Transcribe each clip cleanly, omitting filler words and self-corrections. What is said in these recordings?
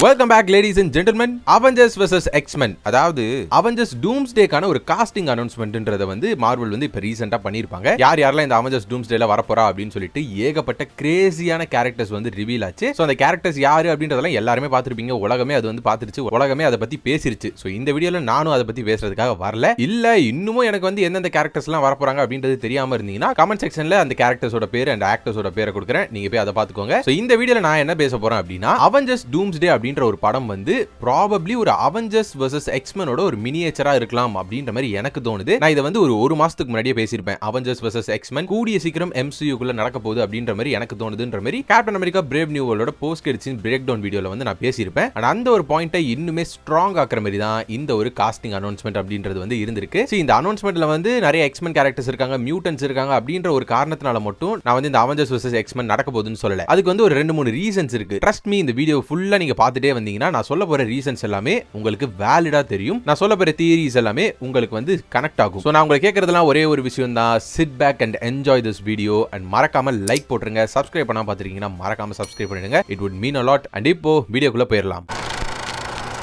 Welcome back, ladies and gentlemen. Avengers vs X-Men. அதாவது Avengers Doomsday-கான ஒரு costing அனௌன்ஸ்மென்ட்ன்றத வந்து Marvel வந்து இப்ப ரீசன்ட்டா பண்ணிருப்பாங்க. யாரெல்லாம் இந்த Avengers Doomsday-ல வரப்போறா அப்படினு சொல்லிட்டு ஏகப்பட்ட கிரேசியான கேரக்டர்ஸ் வந்து ரிவீல் ஆச்சு. சோ அந்த கேரக்டர்ஸ் யாரு அப்படின்றதெல்லாம் எல்லாரும் பாத்துருப்பீங்க. உலகமே அது வந்து பாத்துருச்சு. உலகமே அத பத்தி பேசிருச்சு. சோ இந்த வீடியோல நானும் அத பத்தி பேசுறதுக்காக வரல. இல்ல இன்னும் எனக்கு வந்து எந்தெந்த கேரக்டர்ஸ் எல்லாம் வரப்போறாங்க அப்படின்றது தெரியாம இருந்தீங்கன்னா கமெண்ட் செக்ஷன்ல அந்த கேரக்டர்ஸோட பேர் அண்ட் ஆக்டர்ஸோட பேரை கொடுக்குறேன். நீங்க போய் அதை பாத்துக்கோங்க. சோ இந்த வீடியோல நான் என்ன பேச போறேன் அப்படின்னா Avengers Doomsday அப்படின்ற ஒரு படம் வந்து ப்ராபபிலி ஒரு Avengers vs X-Men ஓட ஒரு மினியேச்சரா இருக்கலாம் அப்படின்ற மாதிரி எனக்கு தோணுது. நான் இத வந்து ஒரு மாசத்துக்கு முன்னாடியே பேசியிருப்பேன். Avengers vs X-Men கூடிய சீக்கிரம் MCU குள்ள நடக்க போகுது அப்படின்ற மாதிரி எனக்கு தோணுதுன்ற மாதிரி கேப்டன் அமெரிக்கா பிரேவ் நியூ வேர்ல்டோட போஸ்ட் கிரெடிட்ஸ் பிரேக் டவுன் வீடியோல வந்து நான் பேசியிருப்பேன். அந்த ஒரு பாயிண்டை இன்னுமே ஸ்ட்ராங் ஆக்குற மாதிரி தான் இந்த ஒரு காஸ்டிங் அனௌன்ஸ்மெண்ட் அப்படின்றது வந்து இருந்திருக்கு. இந்த அனௌன்ஸ்மெண்ட்ல வந்து நிறைய X-Men கேரக்டர்ஸ் இருக்காங்க, மியூட்டன்ஸ் இருக்காங்க அப்படின்ற ஒரு காரணத்தினால மட்டும் நான் வந்து இந்த Avengers vs X-Men நடக்க போகுதுன்னு சொல்லல. அதுக்கு வந்து ஒரு 2-3 ரீசன்ஸ் இருக்கு. ட்ரஸ்ட் மீ, இந்த வீடியோ ஃபுல்லா நீங்க பார்த்துட்டே வந்தீங்கன்னா நான் சொல்ல போற ரீசன்ஸ் எல்லாமே உங்களுக்கு வேலிடா தெரியும். நான் சொல்ல போற தியரிஸ் எல்லாமே உங்களுக்கு வந்து கனெக்ட் ஆகும். சோ நான் உங்களுக்கு கேக்குறதெல்லாம் ஒரே ஒரு விஷயம் தான். Sit back and enjoy this video and மறக்காம லைக் போட்டுருங்க. சப்ஸ்கிரைப் பண்ணாம பாத்துருக்கீங்கன்னா மறக்காம சப்ஸ்கிரைப் பண்ணிடுங்க. It would mean a lot. And இப்போ வீடியோக்குள்ள போயிடலாம்.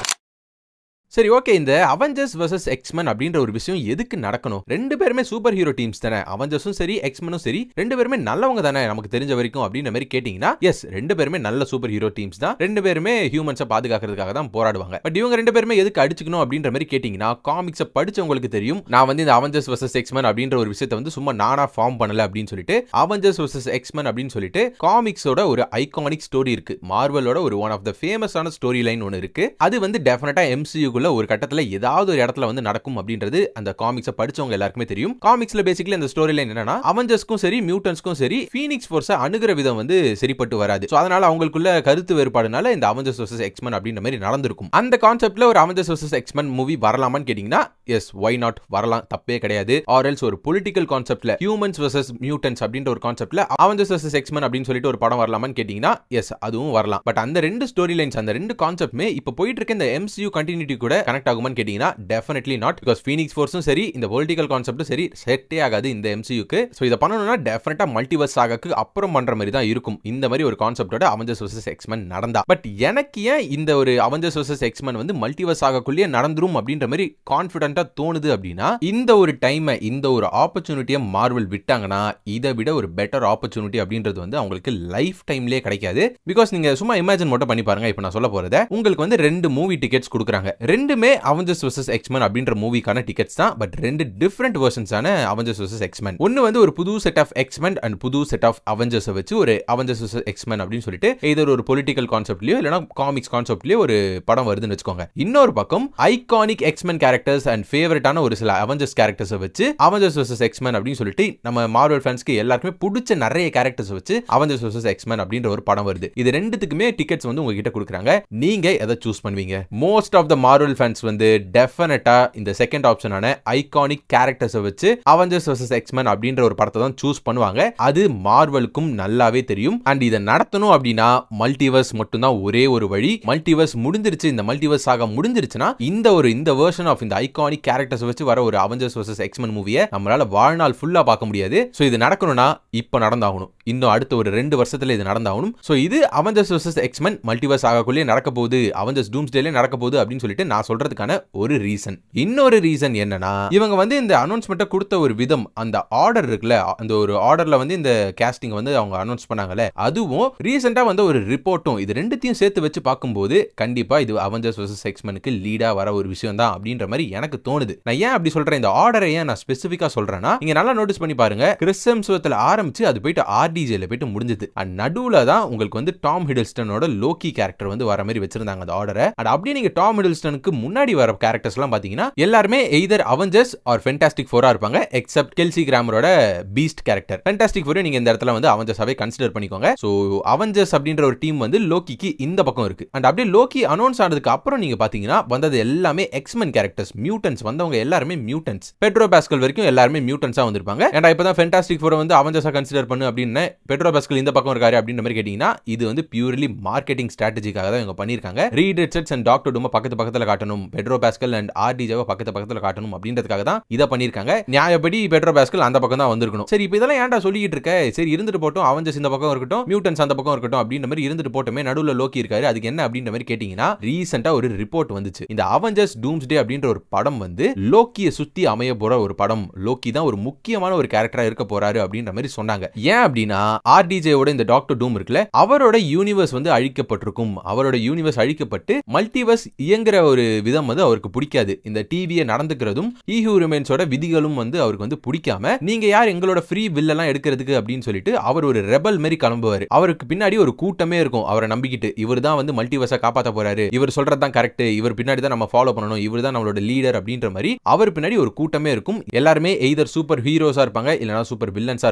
சரி, ஓகே. இந்த Avengers vs X-Men அப்படின்ற ஒரு விஷயம் எதுக்கு நடக்கணும்? ரெண்டு பேருமே சூப்பர் ஹீரோ டீம்ஸ் தானே. அவெஞ்சர்ஸும் சரி, X-Men சரி, ரெண்டு பேருமே நல்லவங்க தானே நமக்கு தெரிஞ்ச வரைக்கும் அப்படின்ற மாதிரி கேட்டீங்கன்னா எஸ், ரெண்டு பேருமே நல்ல சூப்பர் ஹீரோ டீம்ஸ் தான். ரெண்டு பேருமே ஹியூமன்ஸை பாதுகாக்கிறதுக்காக தான் போராடுவாங்க. பட் இவங்க ரெண்டு பேருமே எதுக்கு அடிச்சுக்கணும் அப்படின்ற மாதிரி கேட்டீங்கன்னா காமிக்ஸை படிச்சவங்களுக்கு தெரியும். நான் வந்து இந்த Avengers vs X-Men அப்படின்ற ஒரு விஷயத்தை வந்து சும்மா நானா ஃபார்ம் பண்ணல அப்படின்னு சொல்லிட்டு Avengers vs X-Men அப்படின்னு சொல்லிட்டு காமிக்ஸோட ஒரு ஐகானிக் ஸ்டோரி இருக்கு. மார்வலோட ஒரு ஒன் ஆஃப் த ஃபேமஸான ஸ்டோரி லைன் ஒன்று இருக்கு. அது வந்து டெஃபினட்டா MCU குள்ள ஒரு கட்டத்துல ஏதாவது ஒரு இடத்துல வந்து நடக்கும் அப்படின்றது அந்த காமிக்ஸை படிச்சவங்க எல்லாருக்குமே தெரியும். காமிக்ஸ்ல பேசிக்கலி அந்த ஸ்டோரி லைன் என்னன்னா அவெஞ்சர்ஸ்க்கும் சரி, மியூட்டன்ஸ்க்கும் சரி, ஃபீனிக்ஸ் ஃபோர்ஸை அணுகிற விதம் வந்து சரிப்பட்டு வராது. சோ அதனால அவங்களுக்குள்ள கருத்து வேறுபாடுனால இந்த Avengers vs X-Men அப்படின்ற மாதிரி நடந்திருக்கும். அந்த கான்செப்ட்ல ஒரு Avengers vs X-Men மூவி வரலாமான்னு கேட்டீங்கன்னா எஸ், வை நாட், வரலாம், தப்பே கிடையாது. ஆர் எல்ஸ் ஒரு பொலிட்டிக்கல் கான்செப்ட்ல ஹியூமன்ஸ் vs மியூட்டன்ஸ் அப்படின்ற ஒரு கான்செப்ட்ல Avengers vs X-Men அப்படின்னு சொல்லிட்டு ஒரு படம் வரலாமான்னு கேட்டீங்கன்னா எஸ், அதுவும் வரலாம். பட் அந்த ரெண்டு ஸ்டோரி லைன்ஸ், அந்த ரெண்டு கான்செப்ட்மே இப்ப போயிட்டு இருக்க இந்த MCU கண்டினியூட்டி கூட கனெக்ட் ஆகுமான்னு கேட்டீங்கன்னா டெஃபினெட்லி நாட். பிகாஸ் ஃபீனிக்ஸ் ஃபோர்ஸும் சரி, இந்த பொலிட்டிக்கல் கான்செப்டும் சரி, செட்டே ஆகாது இந்த MCUக்கு. சோ இத பண்ணனும்னா டெஃபினட்டா மல்டிவர்ஸ் சாகாக்கு அப்புறம் பண்ற மாதிரி தான் இருக்கும். இந்த மாதிரி ஒரு கான்செப்டோட Avengers vs X-Men நடந்தா. பட் எனக்கு ஏன் இந்த ஒரு Avengers vs X-Men வந்து மல்டிவர்ஸ் சாகாக்குள்ளே நடந்துரும் அப்படின்ற மாதிரி கான்ஃபிடென்ட்டா தோணுது அப்படின்னா இந்த ஒரு டைமை, இந்த ஒரு ஆப்பர்ச்சுனிட்டியை மார்வல் விட்டாங்கன்னா இதை விட ஒரு பெட்டர் ஆப்பர்ச்சுனிட்டி அப்படின்றது வந்து அவங்களுக்கு லைஃப் டைம்லயே கிடைக்காது. பிகாஸ் நீங்க சும்மா இமேஜின் மட்டும் பண்ணி பாருங்க. இப்போ நான் சொல்ல போறத உங்களுக்கு வந்து 2 மூவி டிக்கெட்ஸ் கொடுக்குறாங்க. ரெண்டுமே Avengers vs X-Men அப்படின்ற மூவிக்கான டிக்கெட்ஸ் தான். பட் 2 டிஃபரெண்ட் வெர்ஷன்ஸான Avengers vs X-Men. ஒன்னு வந்து ஒரு புது செட் ஆஃப் X-Men அண்ட் புது செட் ஆஃப் Avengers வச்சு ஒரு Avengers vs X-Men அப்படின்னு சொல்லிட்டு either ஒரு பொலிட்டிக்கல் கான்செப்ட்லயோ இல்லனா காமிக்ஸ் கான்செப்ட்லயோ ஒரு படம் வருதுன்னு வெச்சுக்கோங்க. இன்னொரு பக்கம் ஐகானிக் X-Men கேரக்டர்ஸ் அண்ட் ஃபேவரட்டான ஒரு சில Avengers கேரக்டர்ஸ் வச்சு Avengers vs X-Men அப்படின்னு சொல்லிட்டு நம்ம மார்வல் ஃபேன்ஸ்க்கு எல்லாருக்குமே பிடிச்ச நிறைய கேரக்டர்ஸ் வச்சு Avengers vs X-Men அப்படின்ற ஒரு படம் வருது. இது ரெண்டுத்துக்குமே டிக்கெட்ஸ் வந்து உங்ககிட்ட கொடுக்குறாங்க. நீங்க எதை சூஸ் பண்ணுவீங்க? Most of the Marvel fans வந்து டெஃபினட்டா இந்த செகண்ட் ஆப்ஷனான ஐகானிக் கேரக்டர்ஸ் வச்சு Avengers vs X-Men அப்படின்ற ஒரு படத்தை தான் சூஸ் பண்ணுவாங்க. அது மார்வலுக்கும் நல்லாவே தெரியும். அண்ட் இதை நடத்தணும் அப்படின்னா மல்டிவர்ஸ் மட்டும் தான் ஒரே ஒரு வழி. மல்டிவர்ஸ் முடிஞ்சிருச்சு, இந்த மல்டிவர்ஸ் சாகா முடிஞ்சிருச்சுன்னா இந்த வெர்ஷன் ஆஃப் இந்த ஐகானிக் கேரக்டர்ஸ் வச்சு வர ஒரு Avengers vs X-Men மூவியை நம்மளால வாழ்நாள் ஃபுல்லா பார்க்க முடியாது. சோ இது நடக்கணும்னா இப்ப நடந்தாகணும். இன்னும் அடுத்த ஒரு 2 வருஷத்துல இது நடந்தாகணும். சோ இது Avengers vs X-Men மல்டிவர்ஸ் ஆகக்குள்ளே நடக்க போகுது, Avengers Doomsday நடக்க போகுது அப்படின்னு சொல்லிட்டு நான் சொல்றதுக்கான ஒரு ரீசன். இன்னொரு ரீசன் என்னன்னா இவங்க வந்து இந்த அனௌன்ஸ்மெண்ட்டை கொடுத்த ஒரு விதம், அந்த ஆர்டர் இருக்குல்ல, அந்த ஒரு ஆர்டர்ல வந்து இந்த காஸ்டிங் வந்து அவங்க அனௌன்ஸ் பண்ணாங்கல்ல, அதுவும் ரீசெண்டா வந்து ஒரு ரிப்போர்ட்டும், இது ரெண்டுத்தையும் சேர்த்து வச்சு பார்க்கும்போது கண்டிப்பா இது Avengers vs X-Menக்கு லீடா வர ஒரு விஷயம் தான் அப்படின்ற மாதிரி எனக்கு தோணுது. நான் ஏன் அப்படி சொல்றேன், இந்த ஆர்டரை ஏன் நான் ஸ்பெசிஃபிக்கா சொல்றேன்னா நீங்க நல்லா நோட்டீஸ் பண்ணி பாருங்க. கிறிஸ் ஹெம்ஸ்வொர்த்ல ஆரம்பிச்சு அது போயிட்டு RDJல போயிட்டு முடிஞ்சது. அண்ட் நடுவுல தான் உங்களுக்கு வந்து டாம் ஹிடல்ஸ்டனோட லோக்கி கேரக்டர் வந்து வர மாதிரி வச்சிருந்தாங்க அந்த ஆர்டரை. அண்ட் அப்படியே நீங்க டாம் ஹிடல்ஸ்டனுக்கு முன்னாடி வர கேரக்டர்ஸ் எல்லாம் பாத்தீங்கன்னா எல்லாருமே either Avengers or Fantastic Four இருப்பாங்க, எக்ஸெப்ட் கெல்சி கிராமரோட பீஸ்ட் கேரக்டர். Fantastic Four நீங்க இந்த இடத்துல வந்து அவெஞ்சர்ஸாவே கன்சிடர் பண்ணிக்கோங்க. சோ அவெஞ்சர்ஸ் அப்படின்ற ஒரு டீம் வந்து லோக்கிக்கு இந்த பக்கம் இருக்கு. அண்ட் அப்படியே லோக்கி அனௌன்ஸ் ஆனதுக்கு அப்புறம் நீங்க பாத்தீங்கன்னா வந்தது எல்லாமே X-Men கேரக்டர்ஸ், மியூட்டன்ஸ் வந்தவங்க எல்லாருமே மியூட்டன்ஸ். பெட்ரோ பாஸ்கல் வரைக்கும் எல்லாருமே மியூட்டன்ஸா வந்திருப்பாங்க. அண்ட் இப்பதான் Fantastic Four வந்து அவெஞ்சர்ஸா கன்சிடர் பண்ணு அப்படின்னு பெட்ரோ பாஸ்கல் இந்த பக்கம் இருக்காரு அப்படின்ற மாதிரி கேட்டீங்கன்னா இது வந்து பியூர்லி மார்க்கெட்டிங் ஸ்ட்ராட்டஜிக்காக தான் இவங்க பண்ணிருக்காங்க. ரீட் ரிச்சர்ட்ஸ் அண்ட் டாக்டர் டூம் பக்கத்துல காட்டணும், பெட்ரோ பாஸ்கல் அண்ட் ஆர்டிஜேவை பக்கத்துல காட்டணும் அப்படின்றதுக்காக தான் இதை பண்ணிருக்காங்க. நியாயப்படி பெட்ரோ பாஸ்கல் அந்த பக்கம் தான் வந்திருக்கணும். சரி, இப்போ இதெல்லாம் ஏன்டா சொல்லிட்டு இருக்க, சரி இருந்துட்டு போட்டும், அவெஞ்சர்ஸ் இந்த பக்கம் இருக்கட்டும், மியூட்டன்ஸ் அந்த பக்கம் இருக்கட்டும் அப்படின்ற மாதிரி இருந்துட்டு போட்டுமே, நடுவுல லோக்கி இருக்காரு, அதுக்கு என்ன அப்படின்ற மாதிரி கேட்டீங்கன்னா, ரீசெண்டா ஒரு ரிப்போர்ட் வந்துச்சு. இந்த அவெஞ்சர்ஸ் டூம்ஸ்டே அப்படின்ற ஒரு படம் வந்து லோக்கியை சுத்தி அமைய போற ஒரு படம். லோக்கி தான் ஒரு முக்கியமான ஒரு கேரக்டரா இருக்க போறாரு அப்படின்ற மாதிரி சொன்னாங்க. ஏன் அப்படின்னா, ஆர்டிஜேவோட இந்த டாக்டர் டூம் இருக்குல்ல, அவரோட யூனிவர்ஸ் வந்து அழிக்கப்பட்டிருக்கும். அவரோட யூனிவர்ஸ் அழிக்கப்பட்டு மல்டிவர்ஸ் இயங்குற ஒரு விதம் வந்து அவருக்கு பிடிக்காது. இந்த டிவியை நடந்துக்கிறதும் ஹூ ரிமைன்ஸோட விதிகளும் வந்து அவருக்கு வந்து பிடிக்காம, நீங்க யார் எங்களோட ஃப்ரீ வில் எல்லாம் எடுக்கிறதுக்கு அப்படின்னு சொல்லிட்டு அவர் ஒரு ரெபல் மாதிரி கிளம்புவாரு. அவருக்கு பின்னாடி ஒரு கூட்டமே இருக்கும் அவரை நம்பிக்கிட்டு. இவர் தான் வந்து மல்டிவர்ஸை காப்பாற்ற போறாரு, இவர் சொல்றதுதான் கரெக்ட், இவர் பின்னாடி தான் நம்ம ஃபாலோ பண்ணணும், இவர் தான் நம்மளோட லீடர் அப்படின்ற மாதிரி அவர் பின்னாடி ஒரு கூட்டமே இருக்கும். எல்லாருமே எய்தர் சூப்பர் ஹீரோஸா இருப்பாங்க, இல்லனா சூப்பர் வில்லன்ஸா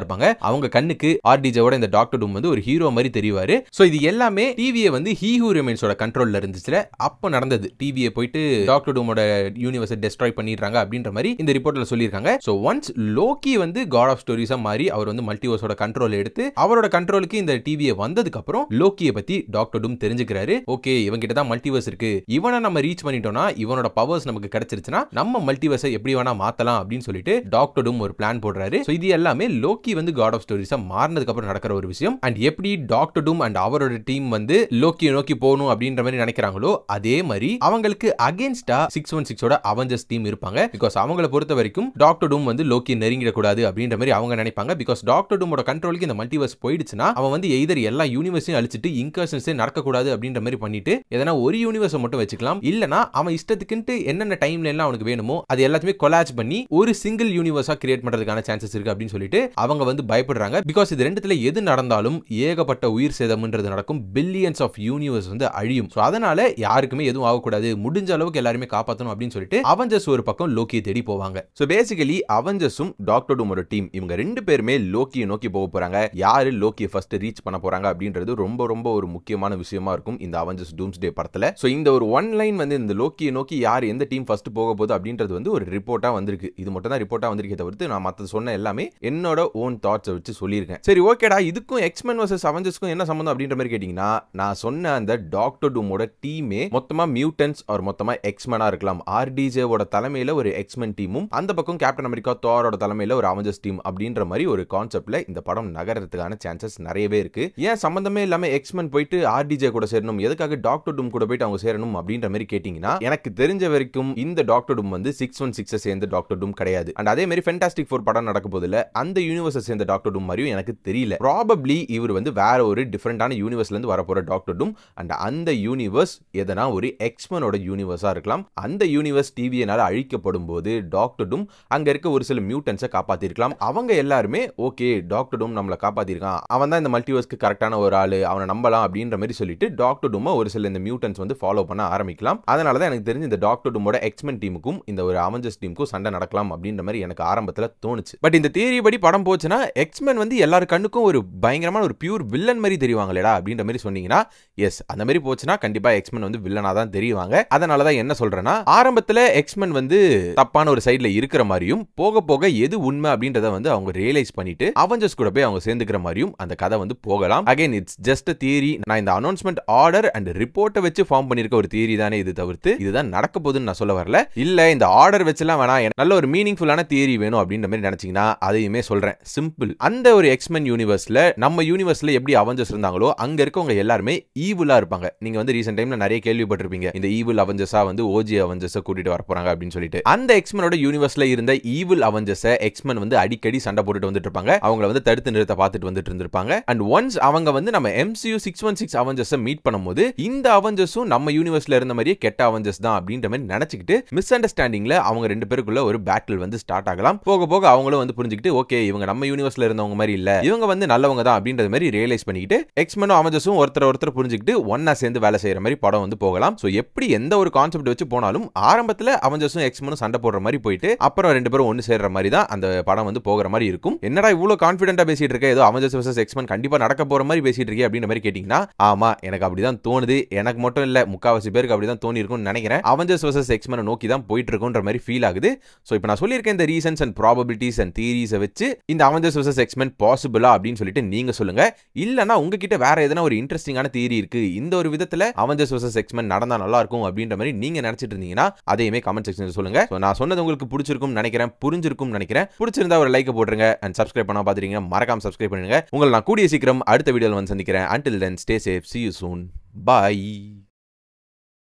இருப்பாங்க. அவங்க கண்ணுக்கு ஆர்டிஜேவோட இந்த டாக்டர் டூம் வந்து ஒரு ஹீரோ மாதிரி தெரிவாரு. சோ இது எல்லாமே டிவியை வந்து ஹூ ரிமைன்ஸோட கண்ட்ரோல்ல இருந்துச்சுல, அப்ப நடந்தது. டிவியை போயிட்டு டாக்டர் டூமோட யூனிவர்ஸை டெஸ்ட்ராய் பண்ணிடுறாங்க அப்படின்ற மாதிரி இந்த ரிப்போர்ட்ல சொல்லியிருக்காங்க. சோ ஒன்ஸ் லோக்கி வந்து காட் ஆஃப் ஸ்டோரிஸா மாறி அவர் வந்து மல்டிவர்ஸோட கண்ட்ரோல் எடுத்து அவரோட கண்ட்ரோலுக்கு இந்த டிவியை வந்ததுக்கு அப்புறம் லோக்கியை பத்தி டாக்டர் டூம் தெரிஞ்சுக்கிறாரு. ஓகே, இவங்க கிட்ட தான் மல்டிவர்ஸ் இருக்கு, இவனை நம்ம ரீச் பண்ணிட்டோம்னா, இவனோட பவர்ஸ் நமக்கு கிடைச்சிருச்சுன்னா நம்ம மல்டிவர்ஸை எப்படி வேணா மாத்தலாம் அப்படின்னு சொல்லிட்டு டாக்டர் டூம் ஒரு பிளான் போடுறாரு. சோ இது எல்லாமே லோக்கி வந்து காட் ஆஃப் ஸ்டோரிஸா மாறினதுக்கு அப்புறம் நடக்கிற ஒரு விஷயம். அண்ட் எப்படி டாக்டர் டூம் அண்ட் அவரோட டீம் வந்து லோக்கியை நோக்கி போகணும் அப்படின்ற மாதிரி நினைக்கிறாங்களோ, அதே மாதிரி அவங்களுக்கு அகைன்ஸ்டா 616ஓட அவெஞ்சர்ஸ் டீம் இருப்பாங்க. பிகாஸ் அவங்களை பொறுத்த வரைக்கும் டாக்டர் டூம் வந்து லோக்கி நெருங்கிடக்கூடாது அப்படின்ற மாதிரி அவங்க நினைப்பாங்க. பிகாஸ் டாக்டர் டூமோட கண்ட்ரோலுக்கு இந்த மல்டிவர்ஸ் போயிடுச்சுன்னா அவன் வந்து எய்தர் எல்லா யூனிவர்ஸையும் அழிச்சிட்டு இன்கர்ஷன்ஸே நடக்கக்கூடாது அப்படின்ற மாதிரி பண்ணிட்டு எதனா ஒரு யூனிவர்ஸை மட்டும் வச்சுக்கலாம், இல்லனா அவன் இஷ்டத்துக்குன்ட்டு என்னென்ன டைம்ல எல்லாம் அவனுக்கு வேணுமோ அது எல்லாத்தையுமே கொலாஜ் பண்ணி ஒரு சிங்கிள் யூனிவர்ஸா கிரியேட் பண்றதுக்கான சான்சஸ் இருக்கு அப்படின்னு சொல்லிட்டு அவங்க வந்து பயப்படுறாங்க. பிகாஸ் இது ரெண்டுத்துல எது நடந்தாலும் ஏகப்பட்ட உயிர் சேதம்ன்றது நடக்கும், பில்லியன்ஸ் ஆஃப் யூனிவர்ஸ் வந்து அழியும். சோ அதனால யாருக்குமே எதுவும் ஆகக்கூடாது, முடிஞ்ச அளவுக்கு எல்லாருமே காப்பாற்றணும் அப்படின்னு சொல்லிட்டு அவெஞ்சர்ஸ் ஒரு பக்கம் லோக்கியை தேடி போவாங்க. சோ பேசிக்கலி அவெஞ்சர்ஸும் டாக்டர் டூமோட டீம் இவங்க ரெண்டு பேருமே லோக்கியை நோக்கி போக போறாங்க. யாரு லோக்கியை ஃபர்ஸ்ட் ரீச் பண்ண போறாங்க அப்படின்றது ரொம்ப ரொம்ப ஒரு முக்கியமான விஷயமா இருக்கும் இந்த அவெஞ்சர்ஸ் டூம்ஸ்டே படத்துல. சோ இந்த ஒரு ஒன் லைன் வந்து இந்த லோக்கியை நோக்கி யார் எந்த டீம் ஃபர்ஸ்ட் போக போகுது அப்படின்றது வந்து ஒரு ரிப்போர்ட்டா வந்திருக்கு. இது மட்டும் தான் ரிப்போர்ட்டா வந்திருக்கே தவிர்த்து நான் மத்த சொன்ன எல்லாமே என்னோட ஓன் தாட்ஸ் வச்சு சொல்லியிருக்கேன். சரி, ஓகேடா, இதுக்கும் எக்ஸ்மென் வர்சஸ் அவெஞ்சர்ஸ்க்கும் என்ன சம்பந்தம் அப்படின்ற மாதிரி கேட்டீங்கன்னா, நான் சொன்ன அந்த டாக்டர் டூமோட டீமே மொத்தமா மியூட்டன்ஸ் ஆர் மொத்தமா எக்ஸ்மெனா இருக்கலாம். ஆர்டிஜேவோட தலைமையில ஒரு எக்ஸ்மென் டீமும் அந்த பக்கம் கேப்டன் அமெரிக்கா தோரோட தலைமையில ஒரு அவெஞ்சர்ஸ் டீம் அப்படின்ற மாதிரி ஒரு கான்செப்ட்ல இந்த படம் நகரத்துக்கான சான்சஸ் நிறையவே இருக்கு. ஏன் சம்பந்தமே இல்லாம எக்ஸ்மென் போயிட்டு ஆர்டிஜே கூட சேரணும், எதுக்காக டாக்டர் டூம் கூட போயிட்டு அவங்க சேரணும் அப்படின்ற மாதிரி கேட்டீங்கன்னா, எனக்கு தெரிஞ்ச வரைக்கும் இந்த டாக்டர் டூம் வந்து 616 சேர்ந்த டாக்டர் டூம் கிடையாது. அண்ட் அதே மாதிரி ஃபென்டாஸ்டிக் ஃபோர் படம் நடக்க போதில்ல, அந்த யூனிவர்ஸை சேர்ந்த டாக்டர் டூம் மாதிரியும் எனக்கு தெரியல. ப்ராபப்ளி இவர் வந்து வேற ஒரு டிஃபரெண்டான யூனிவர்ஸ்ல இருந்து வரப்போற டாக்டர் டூம். அண்ட் அந்த யூனிவர்ஸ் எதனா ஒரு எக்ஸ்மெனோட யூனிவர்ஸா இருக்கலாம். அந்த யூனிவர்ஸ் டிவியினால அழிக்கப்படும் போது டாக்டர் டூம் அங்க இருக்க ஒரு சில மியூட்டன்ஸை காப்பாத்திருக்கலாம். அவங்க எல்லாருமே ஓகே, டாக்டர் டூம் நம்மளை காப்பாத்திருக்கான், அவன் தான் இந்த மல்டிவர்ஸ்க்கு கரெக்டான ஒரு ஆளு, அவனை நம்பலாம் அப்படின்ற மாதிரி சொல்லிட்டு டாக்டர் டூமை ஒரு சில இந்த மியூட்டன்ஸ் வந்து ஃபாலோ பண்ண ஆரம்பிக்கலாம். அதனால தான் எனக்கு தெரிஞ்சு இந்த டாக்டர் டூமோட எக்ஸ்மென் டீமுக்கும் இந்த ஒரு அவெஞ்சர்ஸ் டீமுக்கும் சண்டை நடக்கலாம் அப்படின்ற மாதிரி எனக்கு ஆரம்பத்தில் தோணுச்சு. பட் இந்த தியரி படி படம் போச்சுன்னா எக்ஸ்மென் வந்து எல்லாரு கண்ணுக்கும் ஒரு பயங்கரமான ஒரு பியூர் வில்லன் மாதிரி தெரிவாங்களேடா அப்படின்ற மாதிரி சொன்னீங்கன்னா, எஸ், அந்த மாதிரி போச்சுன்னா கண்டிப்பா எக்ஸ்மென் வந்து வில்லனா தான் தெரிவாங்க. அதனால தான் என்ன சொல்றேன்னா, ஆரம்பத்தில் எக்ஸ்மென் வந்து தப்பான ஒரு சைடுல இருக்கிற மாதிரியும் போக போக எது உண்மை அப்படின்றத வந்து அவங்க ரியலைஸ் பண்ணிட்டு அவெஞ்சர்ஸ் கூட போய் அவங்க சேர்ந்துக்கிற மாதிரியும் அந்த கதை வந்து போகலாம். Again it's just a theory. நான் இந்த அனௌன்ஸ்மெண்ட் ஆர்டர் அண்ட் ரிப்போர்ட்டை வச்சு ஃபார்ம் பண்ணிருக்க ஒரு தியரி தானே இது, தவிர்த்து இதுதான் நடக்க போகுதுன்னு நான் சொல்ல வரல. இல்ல இந்த ஆர்டர் வச்சுலாம் வேணா, நல்ல ஒரு மீனிங்ஃபுல்லான தியரி வேணும் அப்படின்ற மாதிரி நினைச்சீங்கன்னா அதையுமே சொல்றேன். சிம்பிள். அந்த ஒரு எக்ஸ்மென் யூனிவர்ஸ்ல நம்ம யூனிவர்ஸ்ல எப்படி அவெஞ்சர்ஸ் இருந்தாங்களோ அங்க இருக்கவங்க எல்லாருமே ஈவிலா இருப்பாங்க. நீங்க வந்து ரீசென்ட் டைம்ல நிறைய கேள்விப்பட்டிருப்பீங்க, இந்த ஈவில் அவெஞ்சர்ஸா வந்து ஓஜி அவெஞ்சர்ஸை கூட்டிட்டு வர போறாங்க அப்படின்னு சொல்லிட்டு. அந்த எக்ஸ்மெனோட யூனிவர்ஸ்ல இருந்த ஈவில் அவெஞ்சர்ஸை எக்ஸ்மென் வந்து அடிக்கடி சண்டை போட்டுட்டு வந்துட்டு இருப்பாங்க. அவங்கள வந்து தடுத்து நிறுத்த பார்த்துட்டு வந்துட்டு இருந்திருப்பாங்க. அண்ட் ஒன்ஸ் அவங்க வந்து நம்ம MCU 616 அவெஞ்சர்ஸை மீட் பண்ணும்போது இந்த அவெஞ்சர்ஸும் நம்ம யூனிவர்ஸ்ல இருந்த மாதிரியே கெட்ட அவெஞ்சர்ஸ் தான் அப்படின்ற மாதிரி நினைச்சுக்கிட்டு மிஸ் அண்டர்ஸ்டாண்டிங்ல அவங்க ரெண்டு பேருக்குள்ள ஒரு பேட்டில் வந்து ஸ்டார்ட் ஆகலாம். போக போக அவங்களும் வந்து புரிஞ்சுக்கிட்டு ஓகே, இவங்க நம்ம யூனிவர்ஸ்ல இருந்தவங்க மாதிரி இல்ல, இவங்க வந்து நல்லவங்க தான் அப்படின்ற மாதிரி ரியலைஸ் பண்ணிக்கிட்டு எக்ஸ்மெனும் அவெஞ்சர்ஸும் ஒருத்தர் புரிஞ்சுக்கிட்டு ஒன்னா சேர்ந்து வேலை செய்யற மாதிரி படம் வந்து போகலாம். சோ எப்படி எந்த ஒரு கான்செப்ட் வச்சு போனாலும் ஆரம்பத்துல அவெஞ்சர்ஸும் எக்ஸ்மெனும் சண்டை போடுற மாதிரி போயிட்டு அப்புறம் ரெண்டு பேரும் ஒன்னு சேர்ற மாதிரி தான் அந்த படம் வந்து போகிற மாதிரி இருக்கும். என்னடா இவ்வளவு கான்ஃபிடென்ட்டா பேசிட்டு இருக்க, ஏதோ அவெஞ்சர்ஸ் வெர்சஸ் எக்ஸ்மென் கண்டிப்பா நடக்க போற மாதிரி பேசிட்டு இருக்கே அப்படின்ற மாதிரி கேட்டீங்கன்னா, ஆமா, எனக்கு அப்படிதான் தோணுது. எனக்கு மட்டும் இல்ல, முக்காவாசி பேருக்கு அப்படிதான் தோணி இருக்கும்னு நினைக்கிறேன். அவெஞ்சர்ஸ் வெர்சஸ் எக்ஸ்மென் நோக்கி தான் போயிட்டு இருக்குன்ற மாதிரி ஃபீல் ஆகுது. சோ இப்போ நான் சொல்லியிருக்கேன் இந்த ரீசன்ஸ் அண்ட் ப்ராபபிலிட்டிஸ் அண்ட் தியரிஸை வச்சு இந்த அவெஞ்சர்ஸ் வெர்சஸ் எக்ஸ்மென் பாசிபிளா அப்படின்னு சொல்லிட்டு நீங்க சொல்லுங்க. இல்லனா உங்ககிட்ட வேற எதனா ஒரு இன்ட்ரெஸ்டிங்கான தியரி இருக்கு, இந்த ஒரு விதத்துல அவெஞ்சர்ஸ் வெர்சஸ் எக்ஸ்மென் நடந்தா நல்லா இருக்கும் அப்படின்ற அப்படின்ற மாதிரி நீங்க நினைச்சிட்டு இருந்தீங்கன்னா அதையுமே கமெண்ட் செக்ஷன்ல சொல்லுங்க. நான் சொன்னது உங்களுக்கு பிடிச்சிருக்கும் நினைக்கிறேன், புரிஞ்சிருக்கும் நினைக்கிறேன். பிடிச்சிருந்தா ஒரு லைக் போட்டுருங்க அண்ட் சப்ஸ்கிரைப் பண்ணா பாத்துறீங்கன்னா மறக்காம சப்ஸ்கிரைப் பண்ணுங்க. உங்களை நான் கூடிய சீக்கிரம் அடுத்த வீடியோல வந்து சந்திக்கிறேன். until then stay safe, see you soon, bye.